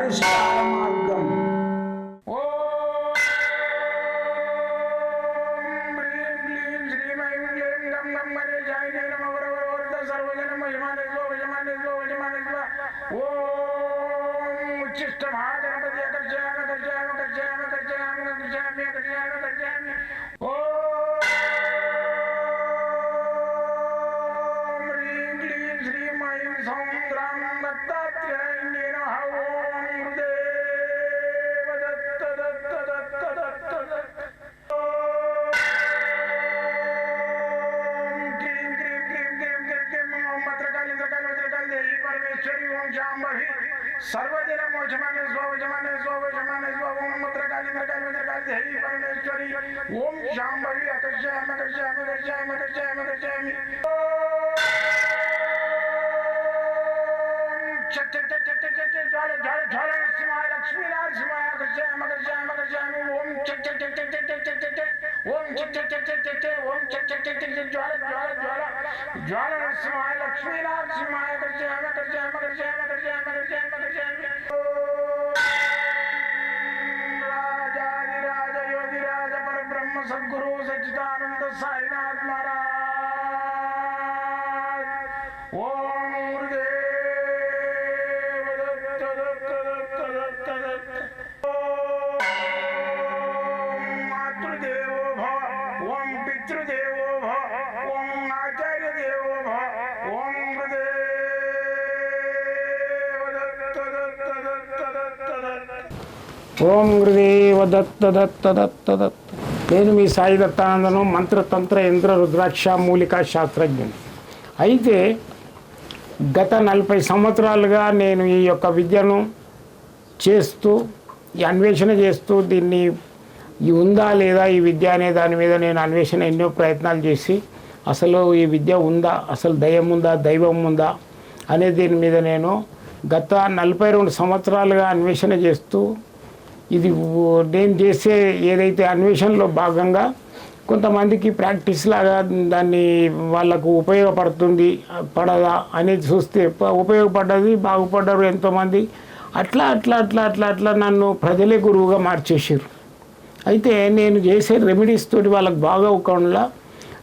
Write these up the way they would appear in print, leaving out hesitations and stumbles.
పరిష్కార మార్గం. सर्वदिन मोचमाने स्वजमाने स्वजमाने स्वम मत्रकाली मत्रकाली मत्रकाली देवी परमेश्वरी ओम शांभवी अकर्षयामि अकर्षयामि अकर्षयामि अकर्षयामि अकर्षयामि चट चट चट चट चट ज्वाल ज्वाल ज्वाल नरसिंहाय लक्ष्मी नरसिंहाय अकर्षयामि अकर्षयामि अकर्षयामि ओम चट चट चट चट चट चट चट ओम चट चट चट चट चट ओम चट चट चट चट ज्वाल ज्वाल ज्वाल ज्वाल नरसिंहाय लक्ष्मी नरसिंहाय अकर्षयामि अकर्षयामि अकर्षयामि अकर्षयामि अकर्षयामि अकर्षयामि राजाधिराज योगिराज परब्रह्म सद्गुरु सच्चिदानंद साईनाथ महाराज ओम गुरुदेव दत्त दत्त दत्त दत्त दत्त ओम मातृदेवो भव ओम पितृदेवो भव ओम आचार्य देवो भव ओम ఓం గురుదేవ దత్త దత్త దత్త దత్త. నేను మీ సాయి దత్తానందను, మంత్రతంత్ర యంత్ర రుద్రాక్ష మూలికా శాస్త్రజ్ఞుని. అయితే గత 40 సంవత్సరాలుగా నేను ఈ యొక్క విద్యను చేస్తూ ఈ అన్వేషణ చేస్తూ దీన్ని ఉందా లేదా ఈ విద్య అనే దాని మీద నేను అన్వేషణ ఎన్నో ప్రయత్నాలు చేసి అసలు ఈ విద్య ఉందా, అసలు దయ్యం ఉందా, దైవం ఉందా అనే దీని మీద నేను గత 42 సంవత్సరాలుగా అన్వేషణ చేస్తూ ఇది నేను చేసే ఏదైతే అన్వేషణలో భాగంగా కొంతమందికి ప్రాక్టీస్ లాగా దాన్ని వాళ్ళకు ఉపయోగపడుతుంది పడదా అనేది చూస్తే ఉపయోగపడ్డది, బాగుపడ్డారు ఎంతోమంది. అట్లా అట్లా అట్లా అట్లా అట్లా నన్ను ప్రజలే గురువుగా మార్చేసారు. అయితే నేను చేసే రెమెడీస్ తోటి వాళ్ళకి బాగా అవ్వకుండా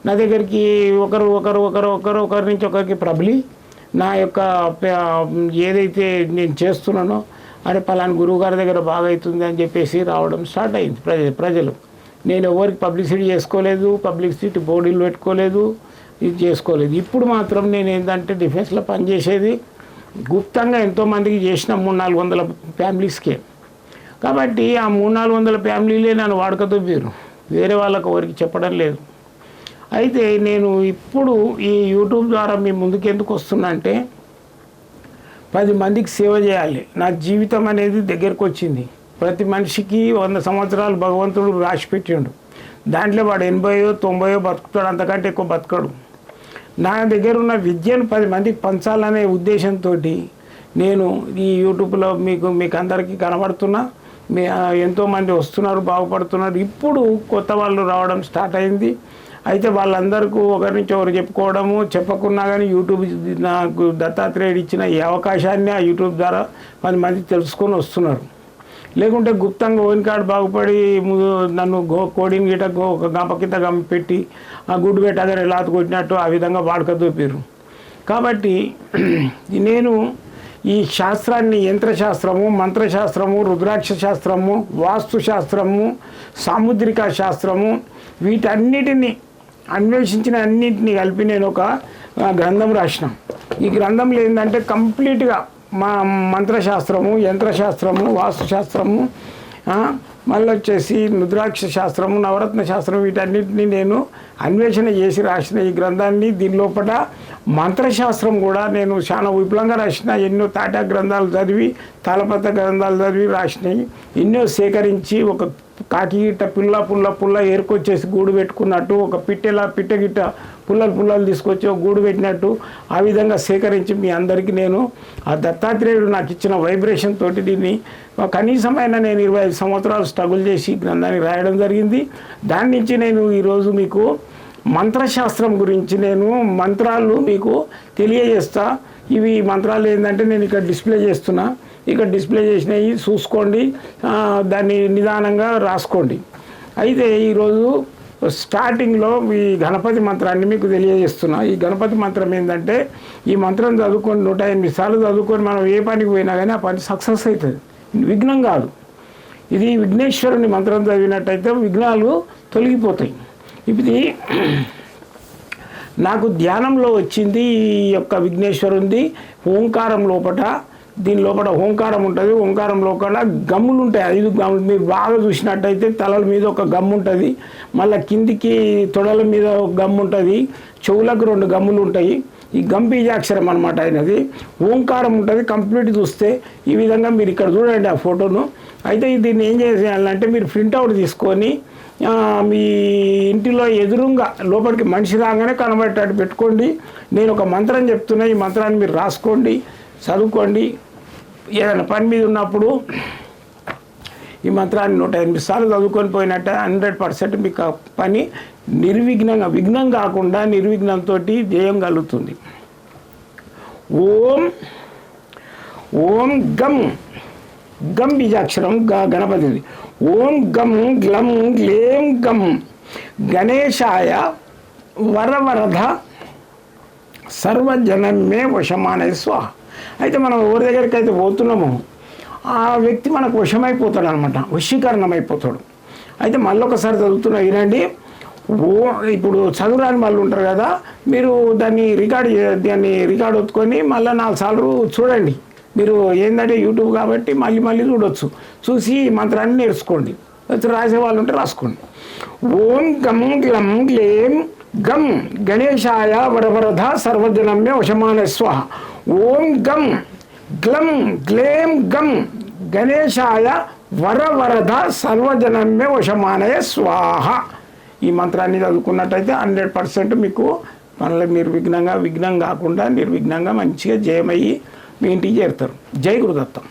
నా దగ్గరికి ఒకరి నుంచి ఒకరికి ప్రబలి నా యొక్క ఏదైతే నేను చేస్తున్నానో అరే పలానా గురువుగారి దగ్గర బాగా అవుతుంది అని చెప్పేసి రావడం స్టార్ట్ అయింది ప్రజలు. నేను ఎవరికి పబ్లిసిటీ చేసుకోలేదు, పబ్లిసిటీ బోర్డులు పెట్టుకోలేదు, ఇది చేసుకోలేదు. ఇప్పుడు మాత్రం నేను ఏంటంటే డిఫెన్స్లో పనిచేసేది గుప్తంగా ఎంతోమందికి చేసిన 300-400 ఫ్యామిలీస్కే. కాబట్టి ఆ 300-400 ఫ్యామిలీలే నన్ను వాడుకతోపారు, వేరే వాళ్ళకు ఎవరికి చెప్పడం లేదు. అయితే నేను ఇప్పుడు ఈ యూట్యూబ్ ద్వారా మీ ముందుకు ఎందుకు వస్తున్నా అంటే 10 మందికి సేవ చేయాలి. నా జీవితం అనేది దగ్గరకు వచ్చింది. ప్రతి మనిషికి 100 సంవత్సరాలు భగవంతుడు రాసి పెట్టిండు. దాంట్లో వాడు 80-90 బతుకుతాడు, అంతకంటే ఎక్కువ బతకడు. నా దగ్గర ఉన్న విద్యను 10 మందికి పంచాలనే ఉద్దేశంతో నేను ఈ యూట్యూబ్లో మీకు అందరికీ కనబడుతున్నా. ఎంతోమంది వస్తున్నారు, బాగుపడుతున్నారు. ఇప్పుడు కొత్త వాళ్ళు రావడం స్టార్ట్ అయింది. అయితే వాళ్ళందరికీ ఒకరి నుంచి ఒకరు చెప్పుకోవడము, చెప్పకున్నా కానీ యూట్యూబ్ నాకు దత్తాత్రేయుడు ఇచ్చిన ఈ అవకాశాన్ని ఆ యూట్యూబ్ ద్వారా 10 మంది తెలుసుకొని వస్తున్నారు. లేకుంటే గుప్తంగా ఓన్కాడు బాగుపడి నన్ను కోడిని గిట ఒక గంప కింద పెట్టి ఆ గుడ్డు పెట్టి అదే లాత కొట్టినట్టు ఆ విధంగా వాడుకదోపారు. కాబట్టి నేను ఈ శాస్త్రాన్ని యంత్రశాస్త్రము, మంత్రశాస్త్రము, రుద్రాక్ష శాస్త్రము, వాస్తు శాస్త్రము, సాముద్రిక శాస్త్రము వీటన్నిటిని అన్వేషించిన అన్నింటినీ కలిపి నేను ఒక గ్రంథం రాసిన. ఈ గ్రంథంలో ఏంటంటే కంప్లీట్గా మా మంత్రశాస్త్రము, యంత్రశాస్త్రము, వాస్తుశాస్త్రము, మళ్ళీ వచ్చేసి రుద్రాక్ష శాస్త్రము, నవరత్న శాస్త్రం వీటన్నిటిని నేను అన్వేషణ చేసి రాసిన ఈ గ్రంథాన్ని. దీని లోపల మంత్రశాస్త్రం కూడా నేను చాలా విపులంగా రాసిన. ఎన్నో తాటా గ్రంథాలు చదివి, తాళపత్ర గ్రంథాలు చదివి రాసినాయి. ఎన్నో సేకరించి ఒక కాకి గిట్ట పుల్ల ఏరుకొచ్చేసి గూడు పెట్టుకున్నట్టు, ఒక పిట్ట గిట్ట పుల్లలు తీసుకొచ్చి ఒక గూడు పెట్టినట్టు ఆ విధంగా సేకరించి మీ అందరికీ నేను ఆ దత్తాత్రేయుడు నాకు ఇచ్చిన వైబ్రేషన్ తోటి దీన్ని కనీసమైన నేను 25 సంవత్సరాలు స్ట్రగుల్ చేసి గ్రంథాన్ని రాయడం జరిగింది. దాని నుంచి నేను ఈరోజు మీకు మంత్రశాస్త్రం గురించి నేను మంత్రాలు మీకు తెలియజేస్తా. ఇవి మంత్రాలు ఏంటంటే నేను ఇక్కడ డిస్ప్లే చేస్తున్నా. ఇక్కడ డిస్ప్లే చేసినవి చూసుకోండి, దాన్ని నిదానంగా రాసుకోండి. అయితే ఈరోజు స్టార్టింగ్లో ఈ గణపతి మంత్రాన్ని మీకు తెలియజేస్తున్నా. ఈ గణపతి మంత్రం ఏంటంటే, ఈ మంత్రం చదువుకొని 108 సార్లు చదువుకొని మనం ఏ పనికి పోయినా కానీ ఆ పని సక్సెస్ అవుతుంది, విఘ్నం కాదు. ఇది విఘ్నేశ్వరుని మంత్రం చదివినట్టయితే విఘ్నాలు తొలగిపోతాయి. ఇది నాకు ధ్యానంలో వచ్చింది. ఈ యొక్క విఘ్నేశ్వరుంది ఓంకారం లోపల, దీని లోపల ఓంకారం ఉంటుంది. ఓంకారం లోపల గమ్ములు ఉంటాయి, 5 గమ్ములు. మీరు బాగా చూసినట్టయితే తలల మీద ఒక గమ్ము ఉంటుంది, మళ్ళీ కిందికి తొడల మీద ఒక గమ్ము ఉంటుంది, చెవులకు 2 గమ్ములు ఉంటాయి. ఈ గమ్ బీజాక్షరం అనమాట అయినది. ఓంకారం ఉంటుంది కంప్లీట్ చూస్తే. ఈ విధంగా మీరు ఇక్కడ చూడండి ఆ ఫోటోను. అయితే దీన్ని ఏం చేయాలంటే మీరు ప్రింట్అవుట్ తీసుకొని మీ ఇంటిలో ఎదురుగా లోపలికి మనిషి రాగానే కనబడేటట్టు పెట్టుకోండి. నేను ఒక మంత్రం చెప్తున్నా, ఈ మంత్రాన్ని మీరు రాసుకోండి, చదువుకోండి. ఏదైనా పని మీద ఉన్నప్పుడు ఈ మంత్రాన్ని 108 సార్లు చదువుకొని పోయినట్టే 100% మీకు పని నిర్విఘ్నంగా, విఘ్నం కాకుండా నిర్విఘ్నంతో జయం కలుగుతుంది. ఓం ఓం గం, గం బీజాక్షరం గణపతిది. ఓం గం గ్లం గ్లేం గం గణేశాయ వరవరధ సర్వజనమే వశమానయ స్వాహ. అయితే మనం ఎవరి దగ్గరికి అయితే పోతున్నామో ఆ వ్యక్తి మనకు వశమైపోతాడు అనమాట, వశీకరణం అయిపోతాడు. అయితే మళ్ళొకసారి చదువుతున్నా వినండి. ఇప్పుడు చదువురాని వాళ్ళు ఉంటారు కదా, మీరు దాన్ని రికార్డ్ ఒత్తుకొని మళ్ళీ 4 సార్లు చూడండి. మీరు ఏంటంటే యూట్యూబ్ కాబట్టి మళ్ళీ చూడొచ్చు. చూసి మంత్రాన్ని నేర్చుకోండి. రాసే వాళ్ళు ఉంటే రాసుకోండి. ఓం గం గ్లం గ్లేం గం గణేశాయ వరవరధ సర్వజనమే వశమాన స్వాహ. ఓం గం గ్లం గ్లేం గం గణేశాయ వరవరధ సర్వజనమే వశమానయ స్వాహ. ఈ మంత్రాన్ని చదువుకున్నట్టయితే 100% మీకు మనల్ని మీరు విఘ్నం కాకుండా నిర్విఘ్నంగా మంచిగా జయమయ్యి మీ ఇంటికి చేరుతారు. జై గురుదత్తం.